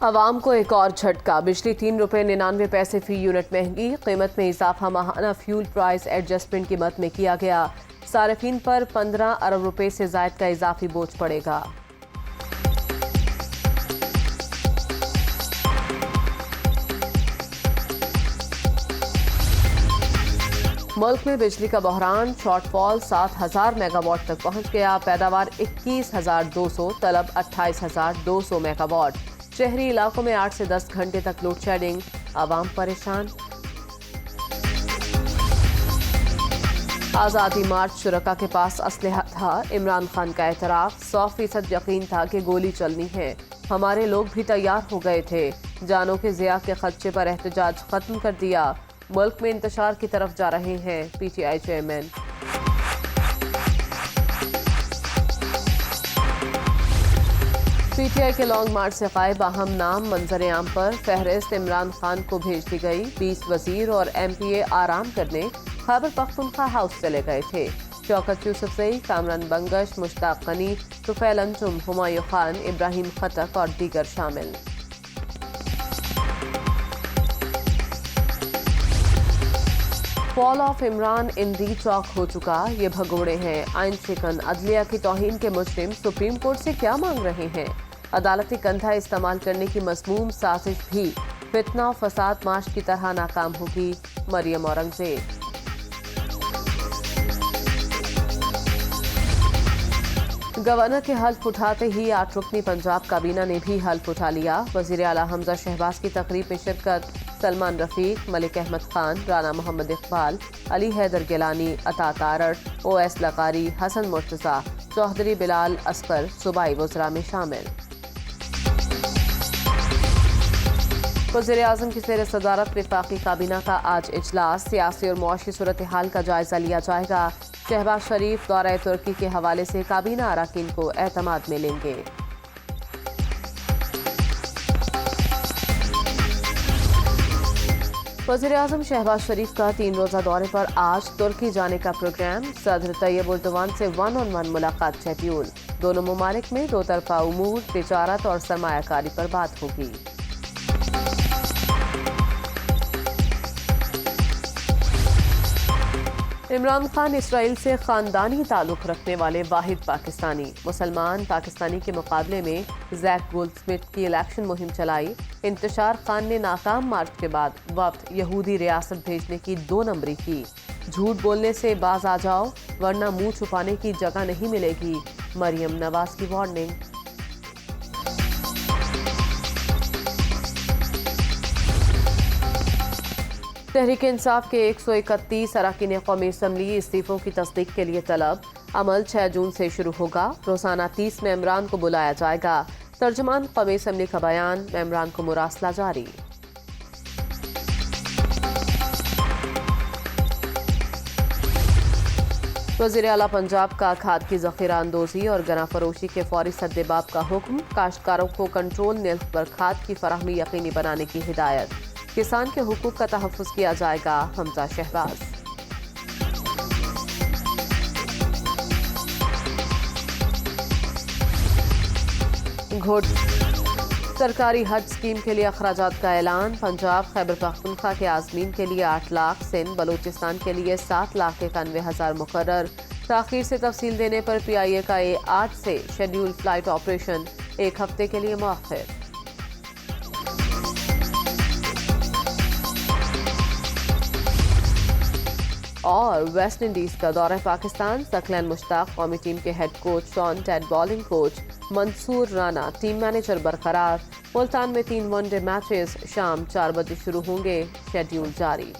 عوام کو ایک اور جھٹکا، بجلی 3.99 روپے فی یونٹ مہنگی، قیمت میں اضافہ، ماہانہ فیول پرائس ایڈجسٹمنٹ کی مد میں کیا گیا، صارفین پر 15 ارب روپے سے زائد کا اضافی بوجھ پڑے گا۔ ملک میں بجلی کا بحران، شارٹ فال 7,000 میگا واٹ تک پہنچ گیا، پیداوار 21,200، طلب 28,200 میگا واٹ۔ شہری علاقوں میں 8 سے 10 گھنٹے تک لوڈ شیڈنگ، عوام پریشان۔ آزادی مارچ شرکاء کے پاس اسلحہ تھا، عمران خان کا اعتراف، 100% یقین تھا کہ گولی چلنی ہے، ہمارے لوگ بھی تیار ہو گئے تھے، جانوں کے ضیاع کے خدشے پر احتجاج ختم کر دیا، ملک میں انتشار کی طرف جا رہے ہیں P T I chairman. P T I کے لانگ مارچ سے غائب اہم نام منظر عام پر، فہرست عمران خان کو بھیج دی گئی، 20 وزیر اور ایم پی اے آرام کرنے خیبر پختونخوا ہاؤس چلے گئے تھے، شوکت یوسفزئی، کامران بنگش، مشتاق غنی، طفیل انجم، ہمایوں خان، ابراہیم خٹک اور دیگر شامل۔ فال آف عمران اندی چوک ہو چکا، یہ بھگوڑے ہیں، آئین شکن، عدلیہ کی توہین کے مجرم سپریم کورٹ سے کیا مانگ رہے ہیں؟ عدالتی کندھا استعمال کرنے کی مذموم سازش بھی فتنہ و فساد مارچ کی طرح ناکام ہوگی، مریم اورنگزیب۔ گورنر کے حلف اٹھاتے ہی 8 رکنی پنجاب کابینہ نے بھی حلف اٹھا لیا، وزیر اعلیٰ حمزہ شہباز کی تقریب میں شرکت، سلمان رفیق، ملک احمد خان، رانا محمد اقبال، علی حیدر گیلانی، عطا تارڑ، او ایس لغاری، حسن مرتضیٰ، چوہدری بلال اصغر صوبائی وزراء میں شامل۔ وزیر اعظم کی زیر صدارت وفاقی کابینہ کا آج اجلاس، سیاسی اور معاشی صورتحال کا جائزہ لیا جائے گا، شہباز شریف دورہ ترکی کے حوالے سے کابینہ اراکین کو اعتماد میں لیں گے۔ وزیر اعظم شہباز شریف کا 3 روزہ دورے پر آج ترکی جانے کا پروگرام، صدر طیب اردوان سے 1-on-1 ملاقات شیڈیول، دونوں ممالک میں دو طرفہ امور، تجارت اور سرمایہ کاری پر بات ہوگی۔ عمران خان اسرائیل سے خاندانی تعلق رکھنے والے واحد پاکستانی، مسلمان پاکستانی کے مقابلے میں زیک گولڈ سمتھ کی الیکشن مہم چلائی، انتشار خان نے ناکام مارچ کے بعد وفد یہودی ریاست بھیجنے کی 2 نمبری کی، جھوٹ بولنے سے باز آ جاؤ ورنہ منہ چھپانے کی جگہ نہیں ملے گی، مریم نواز کی وارننگ۔ تحریک انصاف کے 131 اراکین قومی اسمبلی استعفوں کی تصدیق کے لیے طلب، عمل 6 جون سے شروع ہوگا، روزانہ 30 ممبران کو بلایا جائے گا، ترجمان قومی اسمبلی کا بیان، ممبران کو مراسلہ جاری۔ وزیر اعلیٰ پنجاب کا کھاد کی ذخیرہ اندوزی اور گنا فروشی کے فوری سدباب کا حکم، کاشتکاروں کو کنٹرول نرخ پر کھاد کی فراہمی یقینی بنانے کی ہدایت، کسان کے حقوق کا تحفظ کیا جائے گا، حمزہ شہباز۔ سرکاری حج اسکیم کے لیے اخراجات کا اعلان، پنجاب خیبر پختونخوا کے عازمین کے لیے 8 لاکھ، سندھ بلوچستان کے لیے 7,91,000 مقرر، تاخیر سے تفصیل دینے پر پی آئی اے کا آج سے شیڈیول فلائٹ آپریشن 1 ہفتے کے لیے مؤخر۔ اور ویسٹ انڈیز کا دورہ پاکستان، ثقلین مشتاق قومی ٹیم کے ہیڈ کوچ شان ٹیڈ، بالنگ کوچ منصور رانا ٹیم مینیجر برقرار، ملتان میں 3 ون ڈے میچز شام 4 بجے شروع ہوں گے، شیڈیول جاری۔